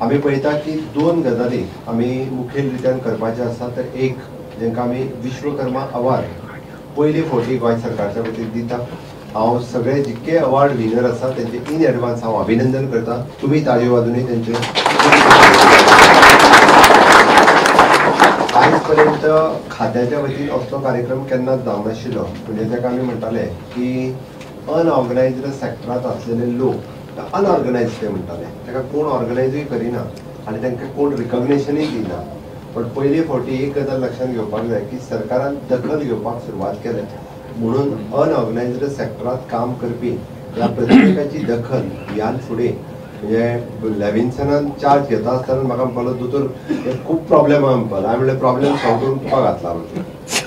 आमी पळयता की दोन गजाली आमी मुखेलरित्यान करपाचे आसा. तर एक जेंकां आमी विश्वकर्मा अवॉर्ड पयले फावटी गोंय सरकारच्या वतीन दिता. हांव सगळे जितके अवॉर्ड विनर आसा तेंचे इन एडवान्स हांव अभिनंदन करता. तुमी ताळयो वाजोवन तेंचे आयज पर्यंत खात्याच्या वतीन असलो कार्यक्रम केन्नाच जावंक नाशिल्लो. म्हणजे ताका आमी म्हणटाले की अनऑर्गनायज्ड सेक्टरांत आसलेले लोक अनऑर्गनायज ते म्हणटाले, ताका कोण ऑर्गनायजूय करिना आनी तांकां कोण रिकॉग्निशनूय दिना. पण पयले फावटी एक गजाल लक्षात घेवपाक जाय की सरकारान दखल घेवपाक सुरवात केल्या. म्हणून अनऑर्गनायज्ड सेक्टरांत काम करपी ह्या प्रत्येकाची दखल ह्यान फुडें म्हणजे लेविन्सनान चार्ज घेता आसतना म्हाका म्हणपालो दोतोर खूब प्रॉब्लेम आहा म्हणपालो. हांवें म्हणलें प्रॉब्लेम सॉल्व करून तुका घातला म्हणून.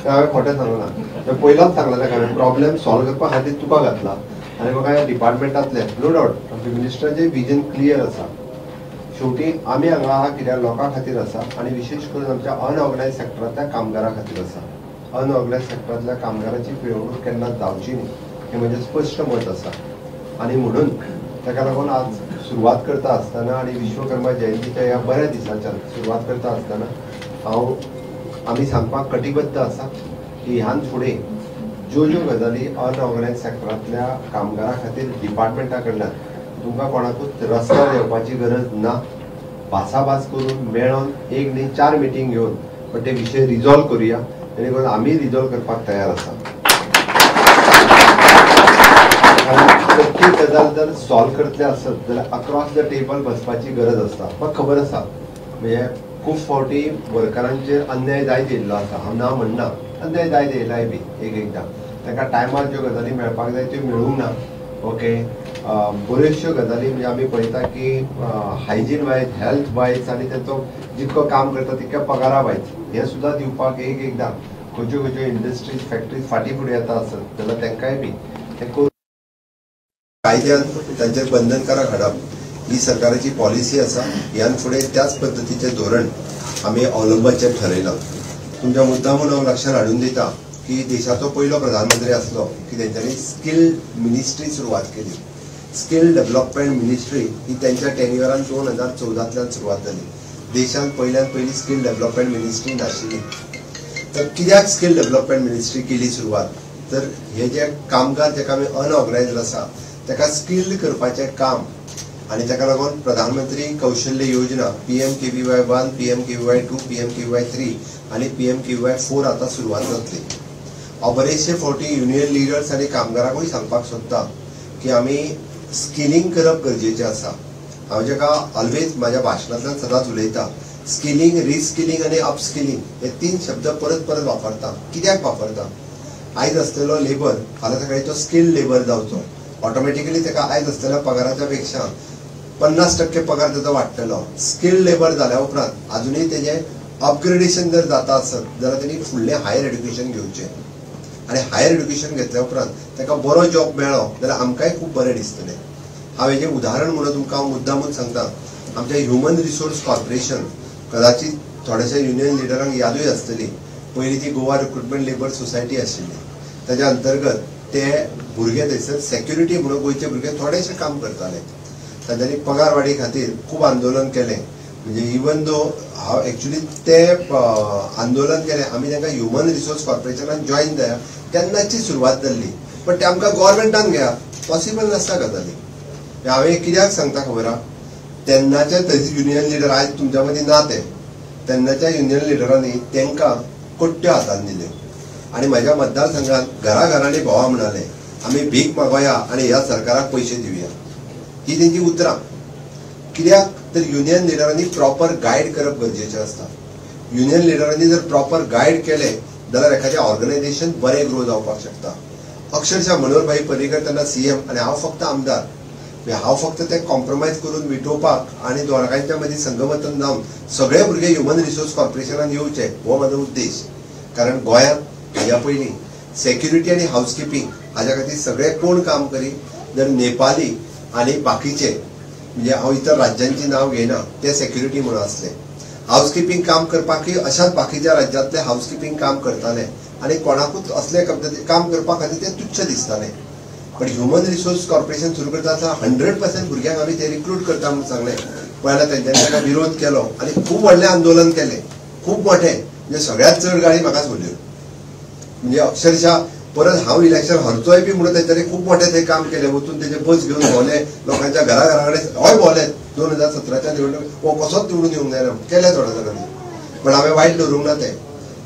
हांवें खोटें सांगना, पयलांच सांगला ताका हांवें प्रॉब्लेम सॉल्व करपा खातीर तुका घातला. आनी म्हाका ह्या डिपार्टमेंटांतले नो डावट आमच्या मिनिस्टराचें विजन क्लियर आसा. शेवटी आमी हांगा आहा कित्याक लोकां खातीर आसा आनी विशेश करून आमच्या अनऑर्गनायज सेक्टरांतल्या कामगारां खातीर आसा. अनऑर्गनायज सेक्टरांतल्या कामगारांची पिळवणूक केन्नाच जावची न्ही हें म्हजें स्पश्ट मत आसा. आनी म्हणून ताका लागून आज सुरवात करता आसतना आनी विश्वकर्मा जयंतीच्या ह्या बऱ्या दिसाच्यान सुरवात करता आसतना आमी सांगपाक कटिबद्ध आसा की ह्यान फुडें ज्यो गजाली अनऑर्गनायज सेक्टरांतल्या कामगारां खातीर डिपार्टमेंटा कडल्यान तुमकां कोणाकूच रस्त्यार येवपाची गरज ना. भासाभास करून मेळोन एक न्ही 4 मिटींग घेवन पण ते विशय रिजॉल्व करुया. जेणे करून आमी रिजॉल्व करपाक तयार आसा. प्रत्येक गजाल जर सॉल्व करतले आसत जाल्यार अक्रॉस द टेबल बसपाची गरज आसता. म्हाका खबर आसा म्हणजे खूब फावटी वर्करांचेर अन्याय जायत येयल्लो आसा. हांव ना म्हणना, अन्याय जायत येयलाय बी एकदां. ताका टायमार ज्यो गजाली मेळपाक जाय त्यो मेळूंक ना. ओके, बऱ्योचश्यो गजाली म्हणजे आमी पळयता की हायजीन वायज, हेल्थ वायज आनी तांचो जितको काम करता तितक्या पगारा वायज हें सुद्दां दिवपाक एकदां खंयच्यो इंडस्ट्रीज फॅक्टरीज फाटीं फुडें येता आसत जाल्यार तांकांय बी तें कायद्यान तांचेर बंधनकारक हाडप ही सरकाराची पॉलिसी आसा. ह्यान फुडें त्याच पद्दतीचें धोरण आमी अवलंबपाचें थारायलां. तुमच्या मुद्दामून हांव लक्षांत हाडून दिता की देशाचो पयलो प्रधानमंत्री आसलो की तेंच्यांनी स्कील मिनिस्ट्री सुरवात केली. स्कील डेव्हलपमेंट मिनिस्ट्री ही त्यांच्या टेन्युअरान 2014तल्यान सुरवात जाली. देशांत पयली स्कील डेव्हलपमेंट मिनिस्ट्री नाशिल्ली. तर कित्याक स्कील डेव्हलपमेंट मिनिस्ट्री केली सुरवात? तर हे जे कामगार जेका आमी अनऑर्गनायज्ड आसा ताका स्किल्ड करपाचें काम आनी ताका लागून प्रधानमंत्री कौशल्य योजना PMKVY 1, PMKVY 2, PMKVY 3 आनी PMKVY 4 आतां सुरवात जातली. हांव बरेचशे फावटी युनियन लिडर्स आनी कामगारांकूय सांगपाक सोदता की आमी स्किलिंग करप गरजेचें आसा. हांव जेका ऑलवेज म्हाज्या भाशणांतल्यान सदांच उलयता स्किलिंग, रिस्किलिंग आनी अपस्किलिंग हे 3 शब्द परत परत वापरता. कित्याक वापरता? आयज आसलेलो लेबर फाल्यां सकाळी तो स्किल्ड लेबर जावचो. ऑटोमॅटिकली ताका आयज आसलेल्या पगाराच्या पेक्षा 50% पगार ताचो वाडटलो. स्किल्ड लेबर जाल्या उपरांत अजुनूय तेजें अपग्रेडेशन जर जाता आसत जाल्यार तेणी फुडलें हायर एड्युकेशन घेवचें आनी हायर एड्युकेशन घेतल्या उपरांत ताका बरो जॉब मेळ्ळो जाल्यार आमकांय खूब बरें दिसतलें. हांव हेजें उदाहरण म्हणून तुमकां हांव मुद्दामून सांगता. आमच्या ह्युमन रिसोर्स कॉर्पोरेशन कदाचित थोड्याशा युनियन लिडरांक यादूय आसतली. पयलीं ती गोवा रिक्रुटमेंट लेबर सोसायटी आशिल्ली. ताच्या अंतर्गत ते भुरगे थंयसर सेक्युरिटी म्हणून गोंयचे भुरगे थोडेशे काम करताले. तांच्यांनी पगार वाडी खातीर खूब आंदोलन केलें. म्हणजे इवन दो हांव एक्चुली ते आंदोलन केलें आमी तांकां ह्युमन रिसोर्स कॉर्पोरेशनान जॉयन जाया तेन्नाची सुरवात जाल्ली. पण ते आमकां गव्हर्मेंटान घेया पॉसिबल नासता गजाली. हांवें कित्याक सांगता खबर आहा? तेन्नाचे थंयचे युनियन लिडर आयज तुमच्या मदीं ना ते तेन्नाच्या युनियन लिडरांनी तांकां कोट्ट्यो हातान दिल्यो आनी म्हाज्या मतदारसंघात घराघरांनी भोंवा म्हणाले आमी भीक मागोया आनी ह्या सरकाराक पयशे दिवया. ही तेंची उतरां. कित्याक तर युनियन लिडरांनी प्रॉपर गायड करप गरजेचें आसता. युनियन लिडरांनी जर प्रॉपर गायड केलें जाल्यार एखादें ऑर्गनायझेशन बरें ग्रो जावपाक शकता. अक्षरशः मनोहरभाई पर्रीकर तेन्ना CM आनी हांव फक्त आमदार. हांव फक्त ते कॉम्प्रोमायज करून विटोवपाक आनी दोगांयच्या मदीं संगमतन जावन सगळे भुरगे ह्युमन रिसोर्स कॉर्पोरेशनान येवचे हो म्हाजो उद्देश. कारण गोंयांत हाज्या पयलीं सेक्युरिटी आनी हावजकिपींग हाज्या खातीर सगळे कोण काम करी जर नेपाली आनी बाकीचे म्हणजे हांव इतर राज्यांची नांव घेयना ते सेक्युरिटी म्हणून आसले. हावजकिपींग काम करपाकय अशाच बाकीच्या राज्यांतले हावजकिपींग काम करताले आनी कोणाकूच असले काम करपा खातीर ते तुच्छ दिसताले. पण ह्युमन रिसोर्स कॉर्पोरेशन सुरू करता आसतना 100% भुरग्यांक आमी ते रिक्रूट करता म्हणून सांगलें पळयला तेंच्यांनी ताका विरोध केलो आनी खूब व्हडलें आंदोलन केलें, खूब मोठें, म्हणजे सगळ्यात चड गाडी म्हाकाच व्हरल्यो. म्हणजे अक्षरशः परत हांव इलेक्शन हरचोय बी म्हणून तेंच्यांनी खूब मोठें तें काम केलें. वचून तेजे बस घेवन भोंवले, लोकांच्या घरा कडेन हय भोंवले. 2017च्या निवडणूक हो कसोच निवडून येवंक जायना केलें थोड्या जाणांनी, पण हांवें वायट धरूंक ना तें.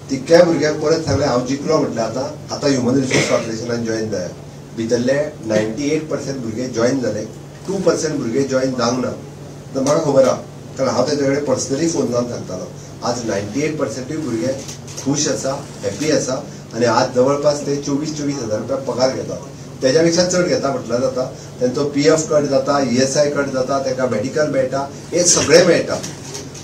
तितक्या भुरग्यांक परत सांगलें हांव जिखलो म्हटलें आतां ह्युमन रिसोर्स कॉर्पोरेशनान जॉईन जाय. भितरले 98% भुरगे जॉईन जाले, 2% भुरगे जॉईन जावंक ना. तर म्हाका खबर आहा, कारण हांव तेजे कडेन पर्सनली फोन लावन सांगतालो. आज 98% भुरगे खूश आसा, हॅपी आसा आनी आज जवळपास ते 24,000 रुपया पगार घेतात. त्याच्यापेक्षा चड घेता म्हटल्यार जाता. तेंचो PF कट जाता, ESI कट जाता, ताका मेडिकल मेळटा, हे सगळें मेळटा.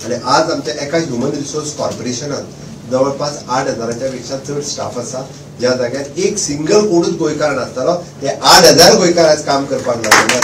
आनी आज आमच्या एका ह्युमन रिसोर्स कॉर्पोरेशनात जवळपास 8,000च्या पेक्षा चड स्टाफ आसा. ज्या जाग्यार एक सिंगल कोणूच गोंयकार नासतालो, ते 8,000 गोंयकार आज काम करपाक लागले.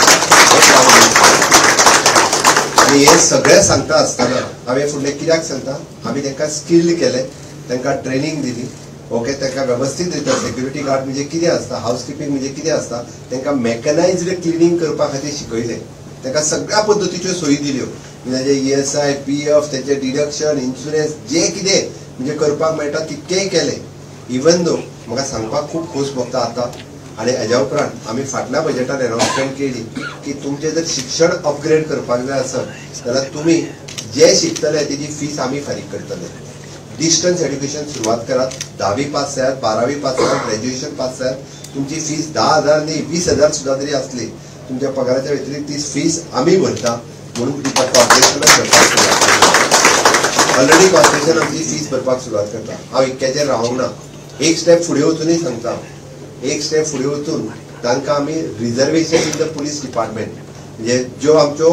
आनी हे सगळें सांगता आसतना हांवें फुडलें कित्याक सांगता, आमी तांकां स्किल्ड केलें, तांकां ट्रेनिंग दिली. ओके, तांकां वेवस्थीत रित्या सिक्युरिटी गार्ड म्हणजे कितें आसता, हाऊसकीपिंग म्हणजे कितें आसता, तांकां मेकनायज्ड क्लिनिंग करपा खातीर शिकयलें. तांकां सगळ्या पद्दतीच्यो सोयी दिल्यो, म्हणजे ESI, PF, तेचे डिडक्शन, इन्शुरन्स, जे कितें म्हणजे करपाक मेळटा तितकेंय केलें. इवन दो म्हाका सांगपाक खूब खोस भोगता आतां. आनी हेज्या उपरांत आमी फाटल्या बजेटान अनाउन्समेंट केली की तुमचें जर शिक्षण अपग्रेड करपाक जाय आसत जाल्यार तुमी जे शिकतले तेजी फीस आमी फारीक करतले. डिस्टन्स एड्युकेशन सुरवात करात. 10वी पास जायात, 12वी पास जायात, ग्रॅज्युएशन पास जायात. तुमची फीस 10,000 न्ही 20,000 सुद्दां जरी आसली, तुमच्या पगाराच्या व्यतिरिक्त ती फीस आमी भरता म्हणून कॉर्पोरेशनान भरपाक सुरवात करता. ऑलरेडी कॉर्पोरेशन आमची फीस भरपाक सुरवात करता. हांव इतक्याचेर रावंक ना, एक स्टेप फुडें वचूनय सांगता. एक स्टेप फुडें वचून तांकां आमी reservation in the police department, म्हणजे ज्यो आमच्यो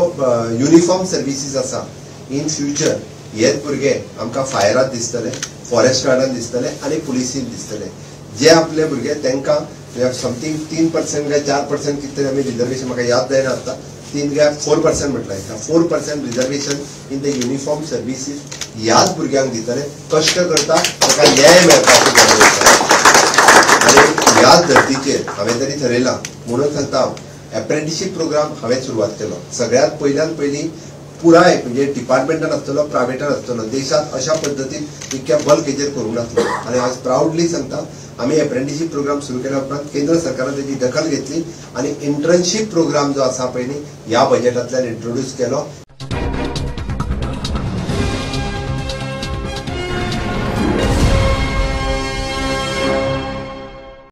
युनिफॉर्म सर्विसीस आसा, इन फ्युचर हेच भुरगे आमकां फायरात दिसतले, फॉरेस्ट गार्डान दिसतले आनी पुलिसीन दिसतले. जे आपले भुरगे तांकां समथींग 3% काय 4% कितें तरी आमी रिजर्वेशन, म्हाका याद जायना आतां, 3 काय 4% म्हटलें, 4% reservation in the uniform services ह्याच भुरग्यांक दितले. कश्ट करता ताका न्याय मेळपाची गरज आसा. आनी ह्याच धर्तीचेर हांवें तरी थरयलां म्हणून सांगता हांव, एप्रेंटिसशीप प्रोग्राम हांवें सुरवात केलो. सगळ्यात पयली पुराय म्हणजे डिपार्टमेंटान आसतलो, प्रायवेटान आसतलो, देशांत अशा पद्दतीन इतक्या बल्क हेजेर करूंक नासलो. आनी आज प्राउडली सांगता, आमी एप्रेंटिसशीप प्रोग्राम सुरू केल्या उपरांत केंद्र सरकारान तेजी दखल घेतली आनी इंटर्नशीप प्रोग्राम जो आसा पळय न्ही ह्या बजेटांतल्यान इंट्रोड्यूस केलो.